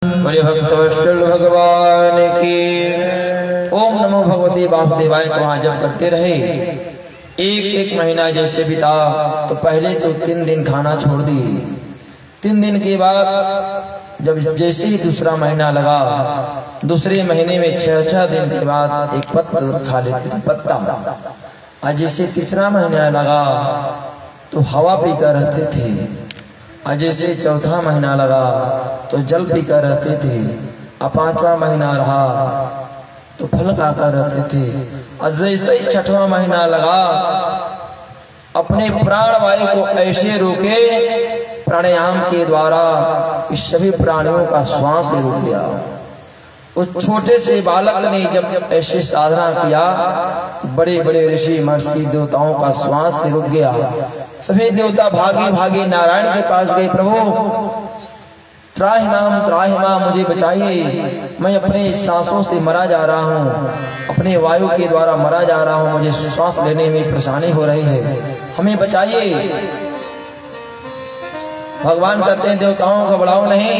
बोले भक्तवत्सल भगवान की। ओम नमो भगवते वासुदेवाय को वहां जब करते रहे। एक महीना जैसे बीता तो पहले तो 3 दिन खाना छोड़ दिए। 3 दिन के बाद जब जैसे ही दूसरा महीना लगा, दूसरे महीने में 6 दिन के बाद एक पत्ता खा लेते थे, पत्ता। और जैसे तीसरा महीना लगा तो हवा पीकर रहते थे। और जैसे चौथा महीना लगा तो जल पीकर रहते थे। और 5वां महीना रहा तो फल खाकर रहते थे। और जैसे ही 6वां महीना लगा अपने प्राण वायु को ऐसे रोके प्राणायाम के द्वारा इस सभी प्राणियों का श्वास रुक गया। उस छोटे से बालक ने जब ऐसे साधना किया तो बड़े बड़े ऋषि महर्षि देवताओं का श्वास रुक गया। सभी देवता भागे भागे नारायण के पास गए, प्रभु त्राहि माम, मुझे बचाइए, मैं अपने सांसों से मरा जा रहा हूँ, अपने वायु के द्वारा मरा जा रहा हूँ, मुझे श्वास लेने में परेशानी हो रही है, हमें बचाइए। भगवान कहते हैं देवताओं घबराओ नहीं,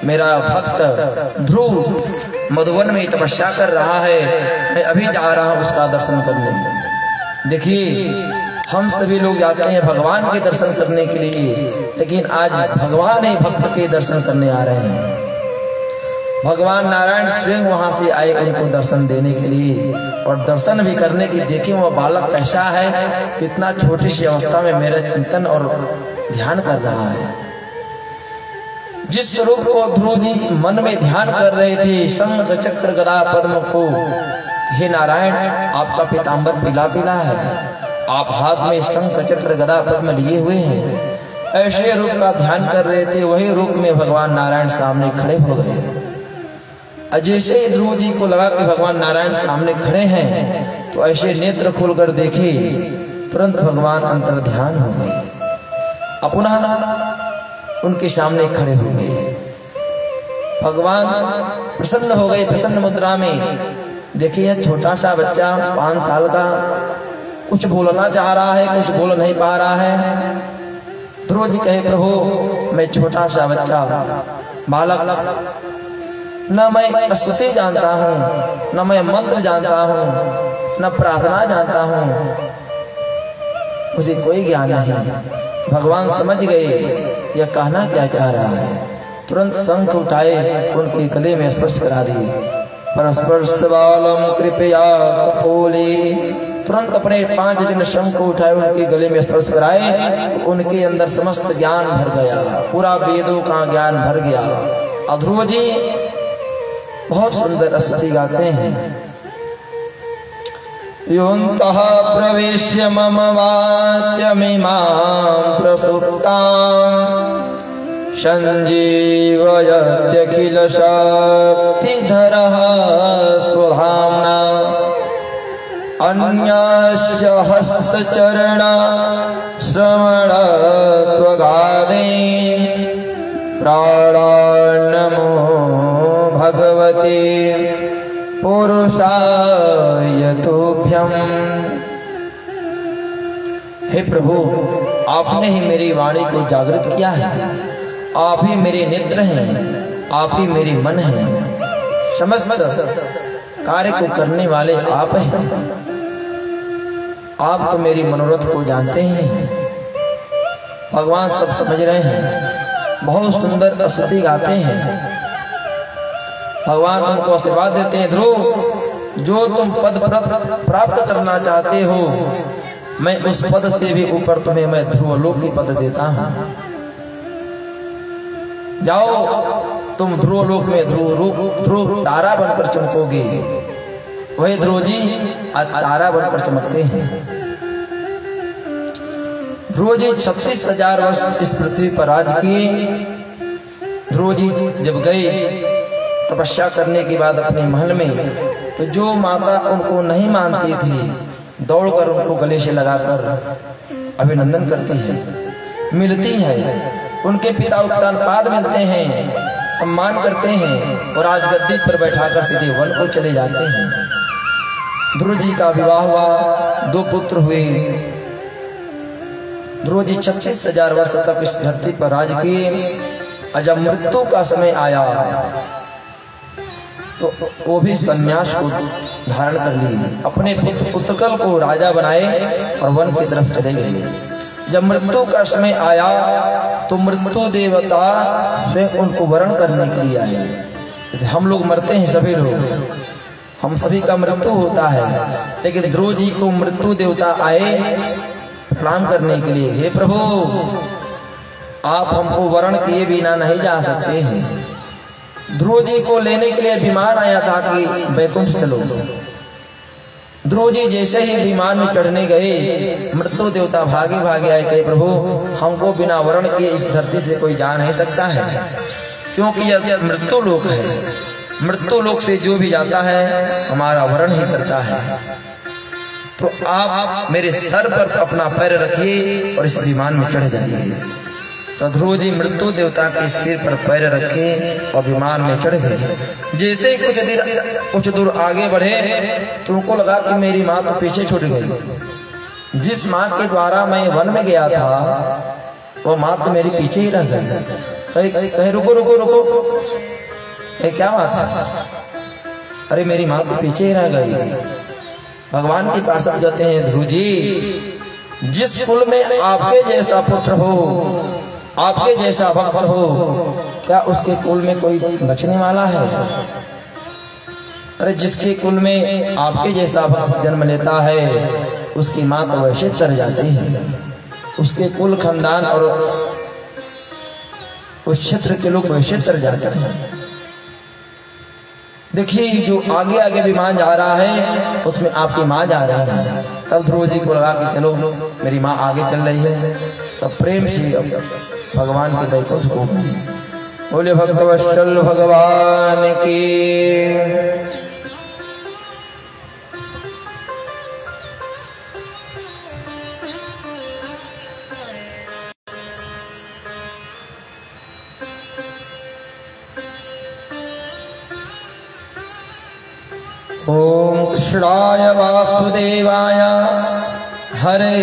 मेरा भक्त ध्रुव मधुवन में तपस्या कर रहा है, मैं अभी जा रहा हूँ उसका दर्शन करने। देखिए हम सभी लोग जाते हैं भगवान के दर्शन करने के लिए, लेकिन आज भगवान ही भक्त के दर्शन करने आ रहे हैं। भगवान नारायण स्वयं वहां से आए उनको दर्शन देने के लिए और दर्शन भी करने की। देखिए वह बालक कैसा है, इतना छोटी सी अवस्था में मेरा चिंतन और ध्यान कर रहा है। जिस रूप को ध्रुव जी मन में ध्यान कर रहे थे, शंख चक्र गदा पद्म को, हे नारायण आपका पीतांबर पीला पीला है, आप हाथ में शंख चक्र गदा पद्म लिए हुए हैं, ऐसे रूप का ध्यान कर रहे थे। वही रूप में भगवान नारायण सामने खड़े हो गए। जैसे ही ध्रुव जी को लगा कि भगवान नारायण सामने खड़े हैं तो ऐसे नेत्र खोलकर देखे, तुरंत भगवान अंतर ध्यान हो गए, अपना उनके सामने खड़े हो गए। भगवान प्रसन्न हो गए, प्रसन्न मुद्रा में। देखिए छोटा सा बच्चा 5 साल का कुछ बोलना चाह रहा है, कुछ बोल नहीं पा रहा है। ध्रुव जी कहे प्रभु मैं छोटा सा बच्चा बालक, न मैं स्तुति जानता हूँ, न मैं मंत्र जानता हूँ, न प्रार्थना जानता हूँ, मुझे कोई ज्ञान नहीं। भगवान समझ गए यह कहना क्या चाह रहा है। तुरंत शंख उठाए उनके गले में स्पर्श करा दिए। परस्पर्श बालम कृपया कपोले, तुरंत अपने 5 दिन शंख को उठाए उनके गले में स्पर्श कराए तो उनके अंदर समस्त ज्ञान भर गया, पूरा वेदों का ज्ञान भर गया। ध्रुव जी बहुत सुंदर स्तुति गाते हैं। योऽन्तः प्रवेश्य मम वाच्यमिमां प्रसुप्तां संजीवयत्यखिल शक्तिधरः स्वधाम्ना अन्यस्य हस्तचरण श्रवण त्वगादेन प्राणान्नमो भगवते पुरुषाय तुभ्यम्। हे प्रभु आपने ही मेरी वाणी को जागृत किया है, आप ही मेरे नेत्र हैं, आप ही मेरे मन हैं, समस्त कार्य को करने वाले आप हैं। आप तो मेरी मनोरथ को जानते हैं। भगवान सब समझ रहे हैं, बहुत सुंदर स्तुति गाते हैं। भगवान उनको आशीर्वाद देते हैं, ध्रुव जो तुम पद प्राप्त करना चाहते हो मैं उस पद से भी ऊपर तुम्हें मैं ध्रुवलोक की पद देता हूं। जाओ तुम ध्रुवलोक में ध्रुव तारा बनकर चमकोगे। वही ध्रुव जी आज तारा बनकर चमकते हैं। ध्रुव जी 36,000 वर्ष इस पृथ्वी पर राज किए। ध्रुव जी जब गए तपस्या करने के बाद अपने महल में, तो जो माता उनको नहीं मानती थी दौड़कर उनको गले से लगाकर अभिनंदन करती है, मिलती है। उनके पिता उत्तानपाद मिलते हैं, सम्मान करते हैं और आज गद्दी पर बैठाकर सीधे वन को चले जाते हैं। ध्रुव जी का विवाह हुआ, 2 पुत्र हुए। ध्रुव जी 36,000 वर्ष तक इस धरती पर राज किए। और जब मृत्यु का समय आया तो वो भी सन्यास को धारण कर ली, अपने पुत्र उत्कल को राजा बनाए और वन की तरफ चले गए। जब मृत्यु का समय आया तो मृत्यु देवता स्वयं उनको वरण करने के लिए आए। जैसे हम लोग मरते हैं, सभी लोग, हम सभी का मृत्यु होता है, लेकिन ध्रुव जी को मृत्यु देवता आए प्रणाम करने के लिए, हे प्रभु आप हमको वरण किए बिना नहीं जा सकते हैं। ध्रुव जी को लेने के लिए विमान आया था कि वैकुंठ चलो। ध्रुव जी जैसे ही विमान में चढ़ने गए, मृत्यु देवता भागे भागे आए, कहे प्रभु हमको बिना वरण किए इस धरती से कोई जा नहीं सकता है, क्योंकि यह मृत्यु लोक है। मृत्यु लोक से जो भी जाता है हमारा वरण ही करता है, तो आप मेरे सर पर अपना पैर रखिए और इस विमान में चढ़ जाइए। तो ध्रुव जी मृत्यु देवता के सिर पर पैर रखे और विमान में चढ़ गए। जैसे ही कुछ दूर आगे बढ़े तो उनको लगा कि मेरी माँ तो पीछे छूट गई। जिस माँ के द्वारा मैं वन में गया था वो माँ तो मेरी पीछे ही रह गई। कहे रुको रुको रुको, क्या बात है? अरे मेरी माँ तो पीछे ही रह गई। भगवान के पास आ जाते हैं, ध्रुव जी जिस कुल में आपके जैसा पुत्र हो, आपके जैसा भक्त हो, क्या उसके कुल में कोई बचने वाला है? अरे जिसके कुल में आपके जैसा भक्त जन्म लेता है उसकी माँ तो वैसे तर जाती है, उसके कुल खानदान और उस क्षेत्र के लोग वैसे तर जाते हैं। देखिए जो आगे आगे विमान जा रहा है उसमें आपकी माँ जा रही है। तब ध्रुव जी को लगा कि चलो मेरी माँ आगे चल रही है, तब प्रेम से भगवान के वैकुंठ को बोले भक्तवत्सल भगवान की। ओम कृष्णाय वासुदेवाय हरे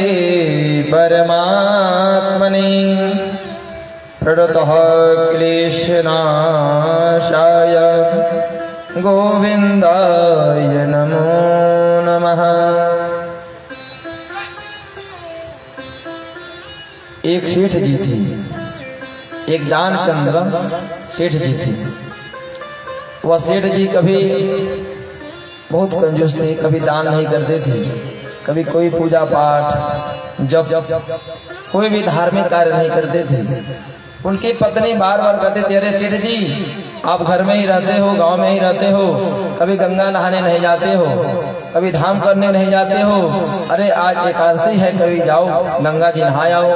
परमात्मने प्रणतः क्लेशनाशाय गोविंदाय नमो नमः। एक सेठ जी थी, एक दानचंद्र सेठ जी थी। वह सेठ जी कभी बहुत कंजूस थे, कभी दान नहीं करते थे, कभी कोई पूजा पाठ जब कोई भी धार्मिक कार्य नहीं करते थे। उनकी पत्नी बार बार कहते थे, अरे सेठ जी आप घर में ही रहते हो, गांव में ही रहते हो, कभी गंगा नहाने नहीं जाते हो, कभी धाम करने नहीं जाते हो, अरे आज एकादशी है कभी जाओ गंगा जी नहा आओ।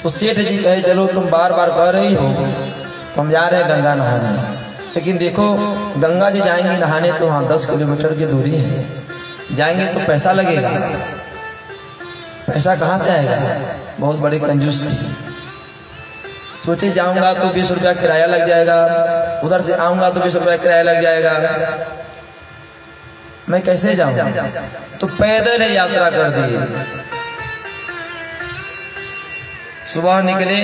तो सेठ जी कहे चलो तुम बार बार कह रही हो, तुम जा रहे गंगा नहाने, लेकिन देखो गंगा जी जाएंगे नहाने तो वहाँ 10 किलोमीटर की दूरी है, जाएंगे तो पैसा लगेगा, पैसा कहाँ से आएगा? बहुत बड़े कंजूस थी। सोचे जाऊंगा तो 20 रुपया किराया लग जाएगा, उधर से आऊंगा तो 20 रुपया किराया लग जाएगा, मैं कैसे जाऊं? तो पैदल ही यात्रा कर दी। सुबह निकले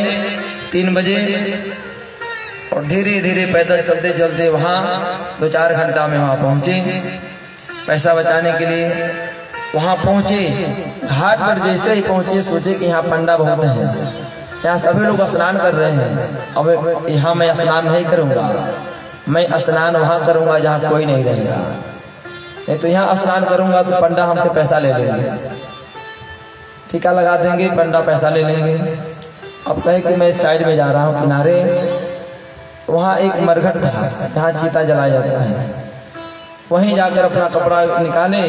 3 बजे और धीरे धीरे पैदल चलते चलते वहाँ 2-4 घंटा में वहाँ पहुँचे। पैसा बचाने के लिए वहाँ पहुँचे, घाट पर जैसे ही पहुँचे सोचे कि यहाँ पंडा बहुत है, यहाँ सभी लोग स्नान कर रहे हैं, अब यहाँ मैं स्नान नहीं करूँगा, मैं स्नान वहाँ करूँगा जहाँ कोई नहीं रहेगा, नहीं तो यहाँ स्नान करूँगा तो पंडा हमसे पैसा ले लेंगे, टीका लगा देंगे, पंडा पैसा ले लेंगे। अब कहे कि मैं साइड में जा रहा हूँ किनारे, वहाँ एक मरघट था जहाँ चीता जलाया जाता है, वहीं जाकर अपना कपड़ा निकाले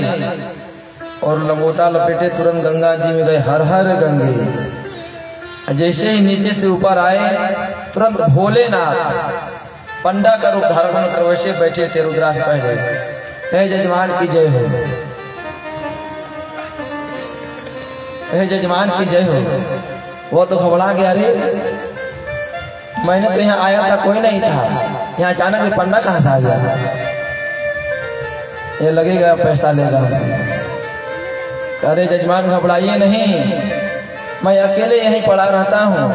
और लंगोटा लपेटे, तुरंत गंगा जी में गए, हर हर गंगे। जैसे ही नीचे से ऊपर आए तुरंत भोलेनाथ पंडा का रूप धारण कर वैसे बैठे थे, रुद्राक्ष पहने, हे जजमान की जय हो, हे जजमान की जय हो। वो तो घबरा गया, रे मैंने तो यहाँ आया था कोई नहीं था, यहाँ अचानक पंडा कहाँ से आ गया? ये लगेगा पैसा लेगा। अरे जजमान घबराइए नहीं, मैं अकेले यहीं पड़ा रहता हूँ,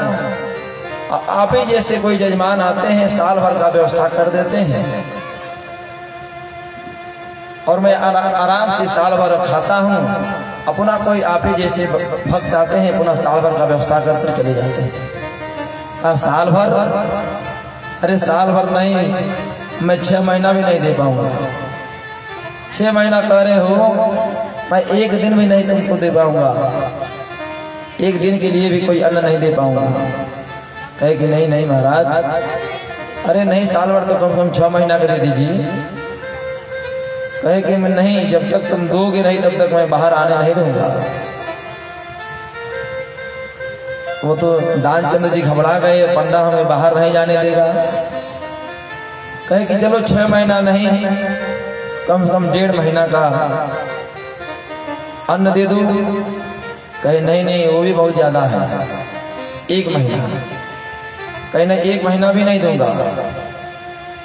आप ही जैसे कोई जजमान आते हैं, साल भर का व्यवस्था कर देते हैं और मैं आराम से साल भर खाता हूँ। अपना कोई आप ही जैसे भक्त आते हैं, पुनः साल भर का व्यवस्था करके चले जाते हैं। साल भर? अरे साल भर नहीं, मैं 6 महीना भी नहीं दे पाऊंगा। 6 महीना कह रहे हो, मैं एक दिन भी नहीं तुमको दे पाऊंगा। एक दिन के लिए भी कोई अन्न नहीं दे पाऊंगा। कहे कि नहीं नहीं महाराज, अरे नहीं, साल भर तो कम से कम 6 महीना का दे दीजिए। कहे कि मैं नहीं, जब तक तुम दोगे नहीं तब तक मैं बाहर आने नहीं दूंगा। वो तो दानचंद्र जी घबरा गए, पंडा हमें बाहर नहीं जाने देगा। कहे कि चलो 6 महीना नहीं, कम से कम 1.5 महीना का अन्न दे दूं। कहे नहीं नहीं, वो भी बहुत ज्यादा है, 1 महीना। कहे नहीं, 1 महीना भी नहीं दूंगा,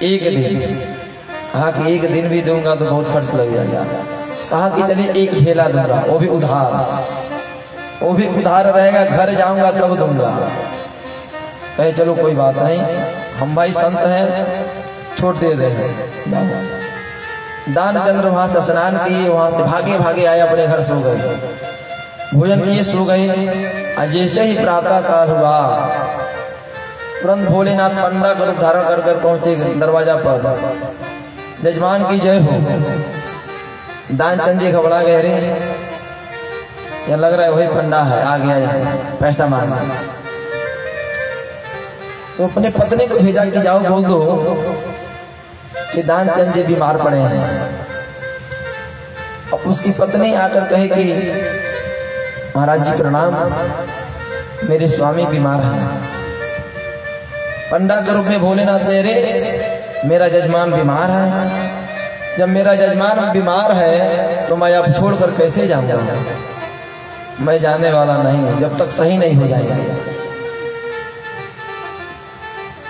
1 दिन। कहा कि 1 दिन भी दूंगा तो बहुत खर्च लग जाएगा। कहा कि चलिए 1 ठेला दूंगा, वो भी उधार, वो भी उधार रहेगा, घर जाऊंगा तब दूंगा। कहे चलो कोई बात नहीं, हम भाई संत हैं, छोड़ दे रहे हैं। दानचंद्र वहां से स्नान किए, वहां से भागे भागे आए, अपने घर सो गए, भोजन किए, सो गए। जैसे ही प्रातः काल हुआ, तुरंत भोलेनाथ पंडा का रूप धारण कर कर पहुंचे दरवाजा पर। जजमान की जय हो। दानचंद जी घबरा गए, रे यह लग रहा है वही पंडा है, आ गया पैसा मांगना। तो अपने पत्नी को भेजा कि जाओ बोल दो कि दानचंद जी बीमार पड़े हैं। अब उसकी पत्नी आकर कहे कि महाराज जी प्रणाम, मेरे स्वामी बीमार हैं। पंडा के रूप में भोलेनाथ दे रे, मेरा जजमान बीमार है। जब मेरा जजमान बीमार है तो मैं अब छोड़कर कैसे जाऊंगा? मैं जाने वाला नहीं जब तक सही नहीं हो जाएगा।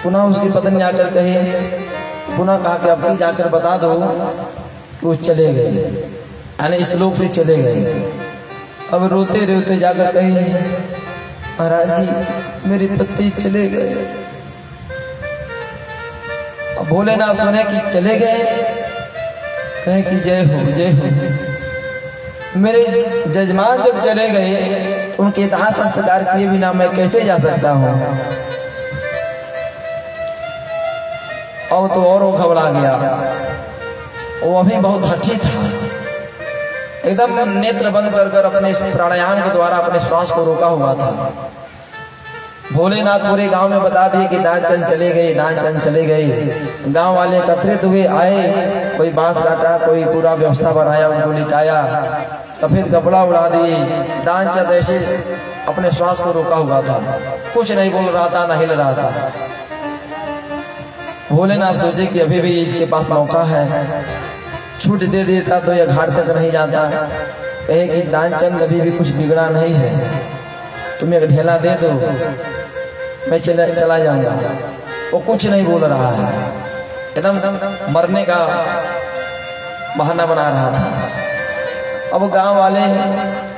पुनः उसकी पत्नी आकर कहे, पुनः कहा कि अब जाकर बता दो कि वो चले गए, यानी इस लोक से चले गए। अब रोते रोते जाकर कहे, महाराज जी मेरी पति चले गए। अब भोलेनाथ सुने कि चले गए, कहे कि जय हो जय हो। मेरे जजमान जब चले गए तो उनके दाह संस्कार किए बिना मैं कैसे जा सकता हूँ? अब तो और वो घबरा गया। वो अभी बहुत हठी था, एकदम नेत्र बंद कर कर अपने प्राणायाम के द्वारा अपने श्वास को रोका हुआ था। भोलेनाथ पूरे गांव में बता दिए कि दानचंद चले गए, दानचंद चले गए। गांव वाले एकत्रित हुए, आए, कोई बांस काटा, कोई पूरा व्यवस्था बनाया, उनको लिटाया, सफेद कपड़ा उड़ा दिए। दानचंद ऐसे अपने श्वास को रोका हुआ था, कुछ नहीं बोल रहा था, न हिल रहा था। भोलेनाथ सोचे कि अभी भी इसके पास मौका है, छूट दे देता तो यह घाट तक नहीं जाता। कहे कि दानचंद अभी भी कुछ बिगड़ा नहीं है, तुम्हें एक ढेला दे दो, मैं चला जाऊंगा। वो कुछ नहीं बोल रहा है, एकदम मरने का बहाना बना रहा था। अब गांव वाले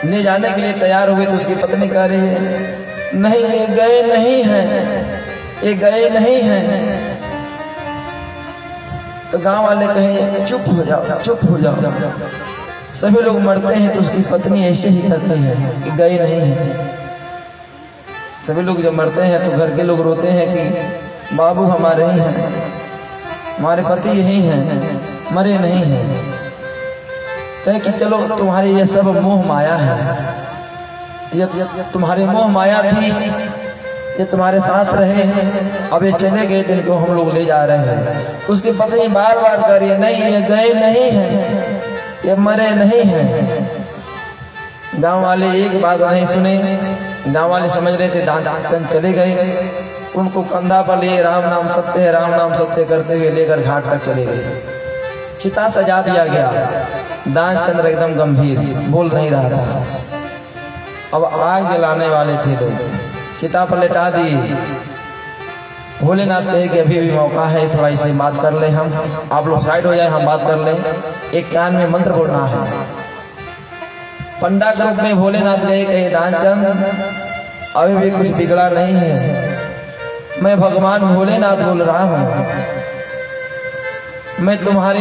ले जाने के लिए तैयार हुए तो उसकी पत्नी कह रही है, नहीं ये गए नहीं हैं, ये गए नहीं हैं। तो गांव वाले कहे चुप हो जाओ, चुप हो जाओ। सभी लोग मरते हैं तो उसकी पत्नी ऐसे ही कहती है कि गए नहीं हैं। सभी लोग जब मरते हैं तो घर के लोग रोते हैं कि बाबू हमारे ही हैं, हमारे पति यही हैं, मरे नहीं हैं। कहे कि चलो तुम्हारी ये सब मोह माया है, ये तुम्हारे मोह माया थी, ये तुम्हारे साथ रहे, अब ये चले गए दिन को हम लोग ले जा रहे हैं। उसकी पत्नी बार बार कह रही है, नहीं ये गए नहीं हैं, ये मरे नहीं हैं। गांव वाले एक बात नहीं सुने। गांव वाले समझ रहे थे दानचंद चले गए, उनको कंधा पर लिए राम नाम सत्य है, राम नाम सत्य करते हुए लेकर घाट तक चले गए। चिता सजा दिया गया। दानचंद्र एकदम गंभीर, बोल नहीं रहा था। अब आग जलाने वाले थे लोग, चिता पर लेटा दी। भोलेनाथ कहे कि अभी भी मौका है, थोड़ा इसे बात कर ले, हम आप लोग साइड हो जाए, हम बात कर ले। एक कान में मंत्र बोलना है। पंडा के रूप में भोलेनाथ गए, कहे दानचंद अभी भी कुछ बिगड़ा नहीं है, मैं भगवान भोलेनाथ बोल रहा हूँ। मैं तुम्हारे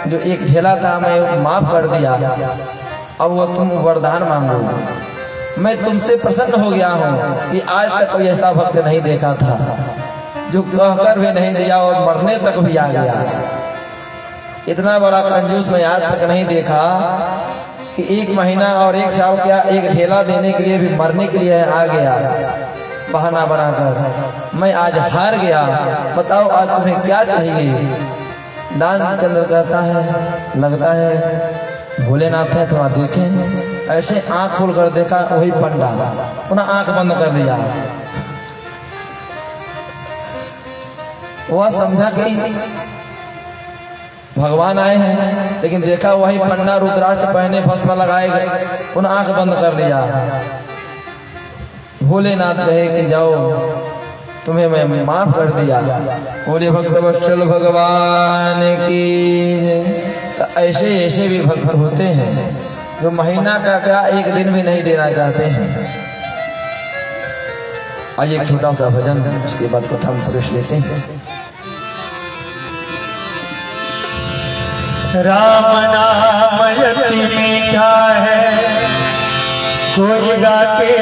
जो एक ढेला था मैं माफ कर दिया, अब वो तुम वरदान मांगो। मैं तुमसे प्रसन्न हो गया हूँ कि आज तक कोई ऐसा भक्त नहीं देखा था जो कहकर भी नहीं दिया और मरने तक भी आ गया। इतना बड़ा कंजूस मैं आज तक नहीं देखा कि 1 महीना और 1 साल क्या एक ढेला देने के लिए भी मरने के लिए आ गया बहाना बनाकर। मैं आज हार गया, बताओ आज तुम्हें क्या चाहिए? दान चंद्र कहता है लगता है भोलेनाथ है, थोड़ा देखें। ऐसे आंख खोल कर देखा, वही पंडा, पुनः आंख बंद कर लिया। वह समझा कि भगवान आए हैं, लेकिन देखा वही पंडा रुद्राक्ष पहने भस्म लगाए गए, पुनः आंख बंद कर लिया। भोलेनाथ कहे कि जाओ तुम्हें मैं माफ कर दिया। बोले भक्त वत्सल भगवान की। तो ऐसे ऐसे भी भक्त होते हैं जो महीना का क्या 1 दिन भी नहीं देना चाहते हैं। आज एक छोटा सा भजन, उसके बाद कथा हम पुरुष लेते हैं। राम नाम यति मीठा है, कोई गा के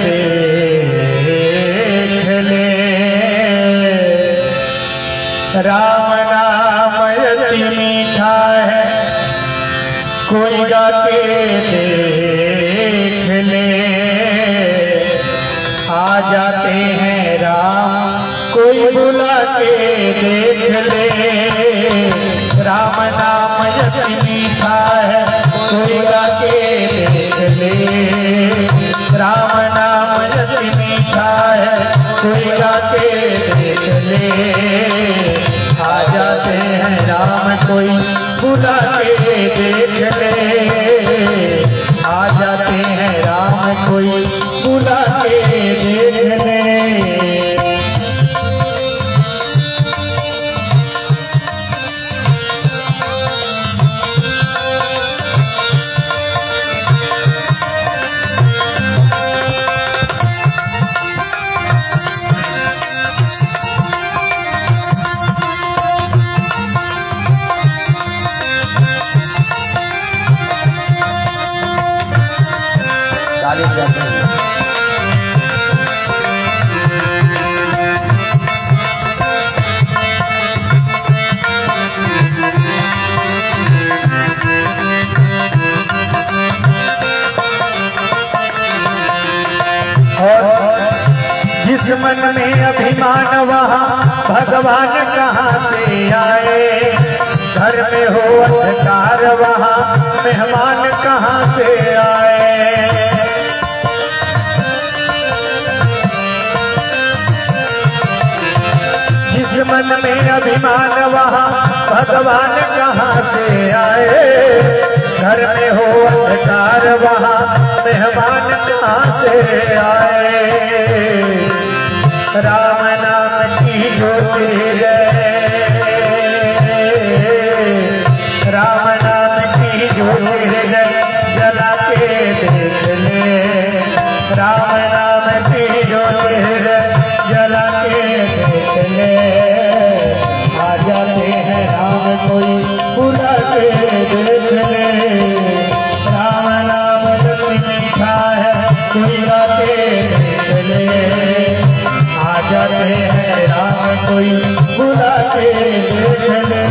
देख ले। राम नाम यति मीठा है, कोई गा के देख ले। आ जाते हैं राम, कोई बुला के देख ले। राम नाम यति मीठा है, कोई गा के देख ले। राम नाम यति मीठा है, कोई गा के देख ले। आ जाते हैं राम, कोई बुला के देख ले। आ जाते हैं राम, कोई बुला के देख ले। जिस मन में अभिमान वहाँ भगवान कहाँ से आए। घर में हो अंधकार वहाँ मेहमान कहाँ से आए। जिस मन में अभिमान वहाँ भगवान कहाँ से आए। घर में हो अंधकार वहाँ मेहमान कहाँ से आए। राम नाम की ज्योति है, राम नाम की ज्योति है, जला के देख ले। राम नाम की ज्योति है, जला के देख ले। आ जाते हैं राम, कोई बुला के देख ले। राम नाम यति मीठा है, कोई गा के देख ले। आ जाते हैं राम, कोई बुला के देख ले।